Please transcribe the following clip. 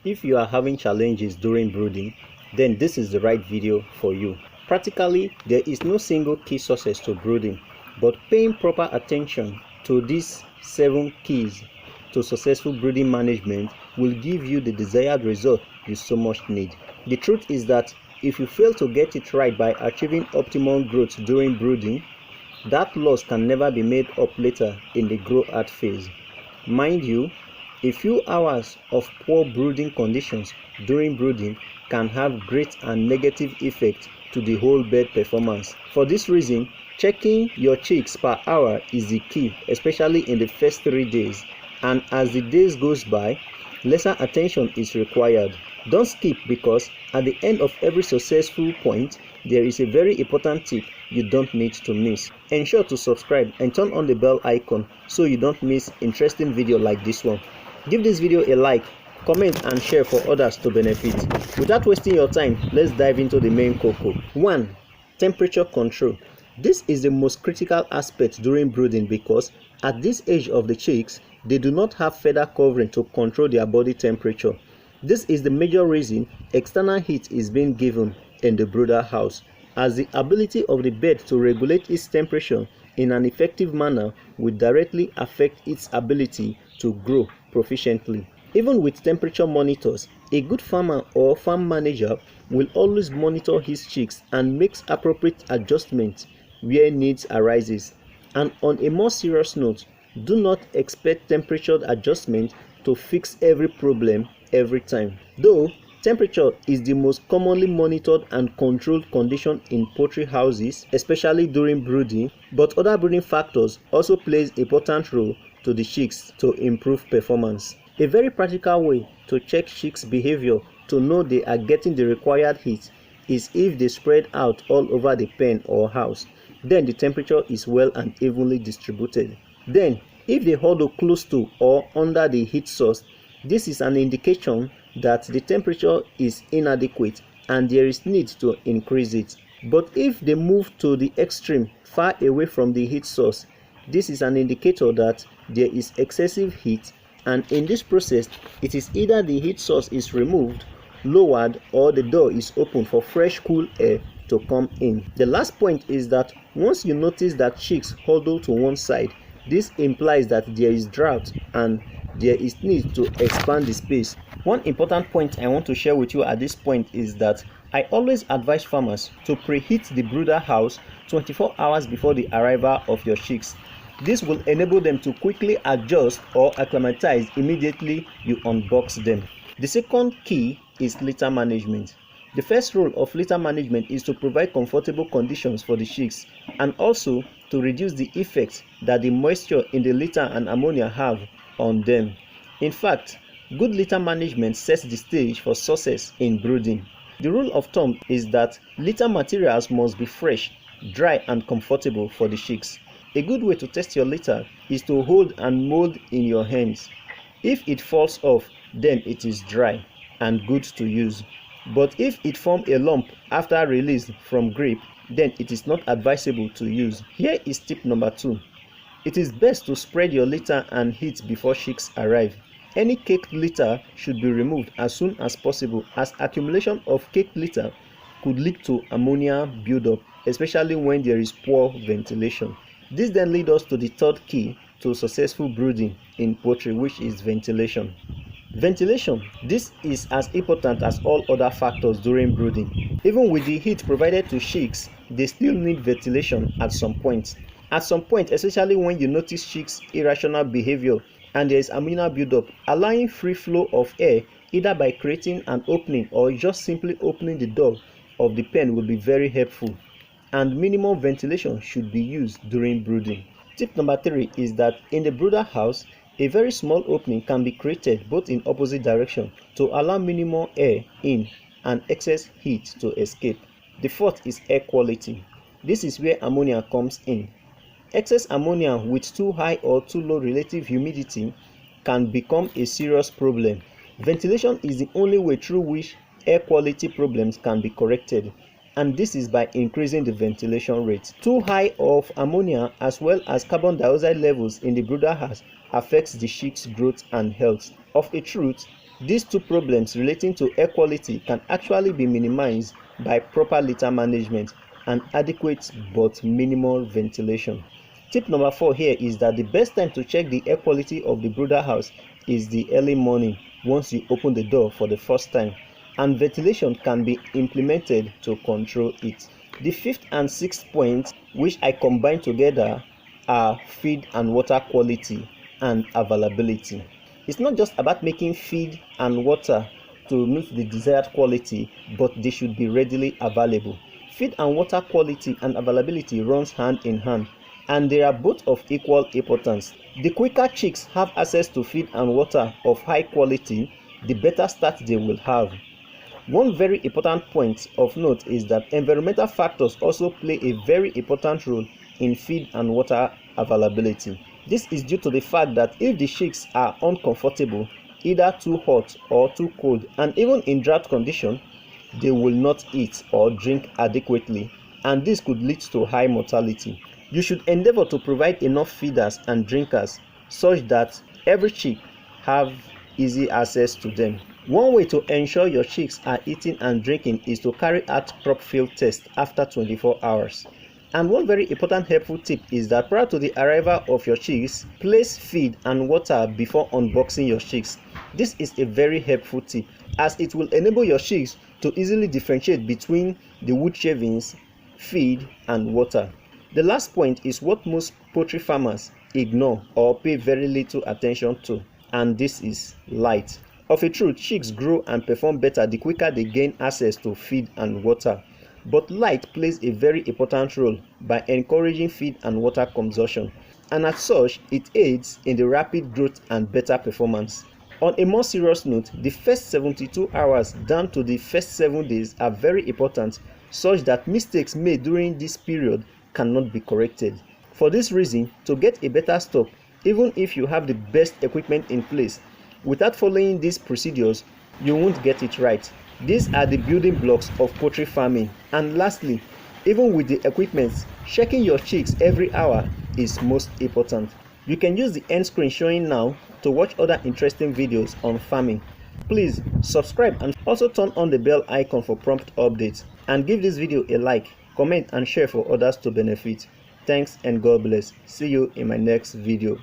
If you are having challenges during brooding, then this is the right video for you. Practically, there is no single key success to brooding, but paying proper attention to these 7 keys to successful brooding management will give you the desired result you so much need. The truth is that if you fail to get it right by achieving optimum growth during brooding, that loss can never be made up later in the grow-out phase. Mind you, a few hours of poor brooding conditions during brooding can have great and negative effect to the whole bird performance. For this reason, checking your chicks per hour is the key, especially in the first 3 days, and as the days goes by, lesser attention is required. Don't skip, because at the end of every successful point, there is a very important tip you don't need to miss. Ensure to subscribe and turn on the bell icon so you don't miss interesting video like this one. Give this video a like, comment and share for others to benefit. Without wasting your time, let's dive into the main cocoa. 1. Temperature control. This is the most critical aspect during brooding because at this age of the chicks, they do not have feather covering to control their body temperature. This is the major reason external heat is being given in the brooder house, as the ability of the bird to regulate its temperature in an effective manner will directly affect its ability to grow proficiently. Even with temperature monitors, a good farmer or farm manager will always monitor his chicks and makes appropriate adjustments where needs arises. And on a more serious note, do not expect temperature adjustment to fix every problem every time. Though temperature is the most commonly monitored and controlled condition in poultry houses, especially during brooding, but other breeding factors also plays an important role to the chicks to improve performance. A very practical way to check chicks' behavior to know they are getting the required heat is if they spread out all over the pen or house. Then the temperature is well and evenly distributed. Then, if they huddle close to or under the heat source, this is an indication that the temperature is inadequate and there is need to increase it. But if they move to the extreme, far away from the heat source, this is an indicator that there is excessive heat, and in this process, it is either the heat source is removed, lowered, or the door is open for fresh cool air to come in. The last point is that once you notice that chicks huddle to one side, this implies that there is drought and there is need to expand the space. One important point I want to share with you at this point is that I always advise farmers to preheat the brooder house 24 hours before the arrival of your chicks. This will enable them to quickly adjust or acclimatize immediately you unbox them. The second key is litter management. The first rule of litter management is to provide comfortable conditions for the chicks and also to reduce the effect that the moisture in the litter and ammonia have on them. In fact, good litter management sets the stage for success in brooding. The rule of thumb is that litter materials must be fresh, dry and comfortable for the chicks. A good way to test your litter is to hold and mold in your hands. If it falls off, then it is dry and good to use. But if it forms a lump after release from grip, then it is not advisable to use. Here is tip number 2. It is best to spread your litter and heat before chicks arrive. Any caked litter should be removed as soon as possible, as accumulation of caked litter could lead to ammonia buildup, especially when there is poor ventilation. This then leads us to the third key to successful brooding in poultry, which is ventilation. Ventilation. This is as important as all other factors during brooding. Even with the heat provided to chicks, they still need ventilation at some point. At some point, especially when you notice chicks' irrational behavior and there is ammonia buildup, allowing free flow of air either by creating an opening or just simply opening the door of the pen will be very helpful. And minimum ventilation should be used during brooding. Tip number 3 is that in the brooder house, a very small opening can be created both in opposite direction to allow minimal air in and excess heat to escape. The fourth is air quality. This is where ammonia comes in. Excess ammonia with too high or too low relative humidity can become a serious problem. Ventilation is the only way through which air quality problems can be corrected, and this is by increasing the ventilation rate. Too high of ammonia as well as carbon dioxide levels in the brooder house affects the chicks' growth and health. Of a truth, These two problems relating to air quality can actually be minimized by proper litter management and adequate but minimal ventilation. Tip number 4 here is that the best time to check the air quality of the brooder house is the early morning once you open the door for the first time, and ventilation can be implemented to control it. The 5th and 6th points, which I combine together, are feed and water quality and availability. It's not just about making feed and water to meet the desired quality, but they should be readily available. Feed and water quality and availability runs hand in hand, and they are both of equal importance. The quicker chicks have access to feed and water of high quality, the better start they will have. One very important point of note is that environmental factors also play a very important role in feed and water availability. This is due to the fact that if the chicks are uncomfortable, either too hot or too cold, and even in drought condition, they will not eat or drink adequately, and this could lead to high mortality. You should endeavor to provide enough feeders and drinkers such that every chick have easy access to them. One way to ensure your chicks are eating and drinking is to carry out crop field test after 24 hours. And one very important helpful tip is that prior to the arrival of your chicks, place feed and water before unboxing your chicks. This is a very helpful tip, as it will enable your chicks to easily differentiate between the wood shavings, feed and water. The last point is what most poultry farmers ignore or pay very little attention to, and this is light. Of a truth, chicks grow and perform better the quicker they gain access to feed and water. But light plays a very important role by encouraging feed and water consumption, and as such, it aids in the rapid growth and better performance. On a more serious note, the first 72 hours down to the first 7 days are very important, such that mistakes made during this period cannot be corrected. For this reason, to get a better stock, even if you have the best equipment in place, without following these procedures, you won't get it right. These are the building blocks of poultry farming. And lastly, even with the equipment, checking your chicks every hour is most important. You can use the end screen showing now to watch other interesting videos on farming. Please subscribe and also turn on the bell icon for prompt updates, and give this video a like, comment and share for others to benefit. Thanks and God bless. See you in my next video.